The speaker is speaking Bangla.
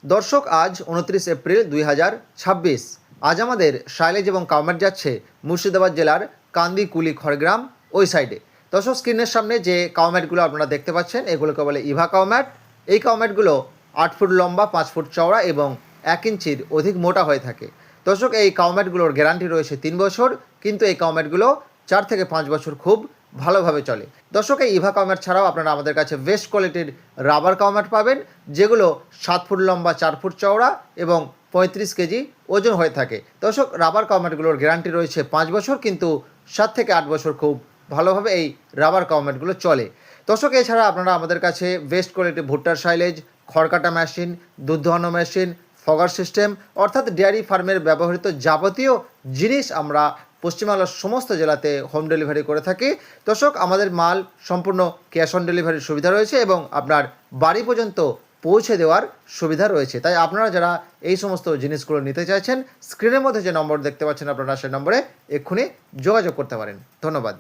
দর্শক, আজ 29 এপ্রিল 2026। আজ আমাদের সাইলেজ এবং কাউম্যাট যাচ্ছে মুর্শিদাবাদ জেলার কান্দিকুলি খড়গ্রাম ওই সাইডে। দর্শক, স্ক্রিনের সামনে যে কাউম্যাটগুলো আপনারা দেখতে পাচ্ছেন এগুলোকে বলে ইভা কাউম্যাট। এই কাউম্যাটগুলো 8 ফুট লম্বা, 5 ফুট চওড়া এবং 1 ইঞ্চির অধিক মোটা হয়ে থাকে। দর্শক, এই কাউম্যাটগুলোর গ্যারান্টি রয়েছে 3 বছর, কিন্তু এই কাউম্যাটগুলো 4 থেকে 5 বছর খুব ভালোভাবে চলে। দর্শক, এই ইভা কাউম্যাট ছাড়াও আপনারা আমাদের কাছে বেস্ট কোয়ালিটির রাবার কাউম্যাট পাবেন, যেগুলো 7 ফুট লম্বা, 4 ফুট চওড়া এবং 35 কেজি ওজন হয়ে থাকে। দর্শক, রাবার কাউম্যাটগুলোর গ্যারান্টি রয়েছে 5 বছর, কিন্তু 7 থেকে 8 বছর খুব ভালোভাবে এই রাবার কাউম্যাটগুলো চলে। দর্শক, এছাড়া আপনারা আমাদের কাছে বেস্ট কোয়ালিটি ভুট্টার সাইলেজ, খড় কাটা মেশিন, দুধ দোহানো মেশিন, ফগার সিস্টেম অর্থাৎ ডেয়ারি ফার্মের ব্যবহৃত যাবতীয় জিনিস আমরা পশ্চিমবাংলার সমস্ত জেলাতে হোম ডেলিভারি করে থাকি। দর্শক, আমাদের মাল সম্পূর্ণ ক্যাশ অন ডেলিভারির সুবিধা রয়েছে এবং আপনার বাড়ি পর্যন্ত পৌঁছে দেওয়ার সুবিধা রয়েছে। তাই আপনারা যারা এই সমস্ত জিনিসগুলো নিতে চাইছেন, স্ক্রিনের মধ্যে যে নম্বর দেখতে পাচ্ছেন আপনারা সেই নম্বরে এক্ষুনি যোগাযোগ করতে পারেন। ধন্যবাদ।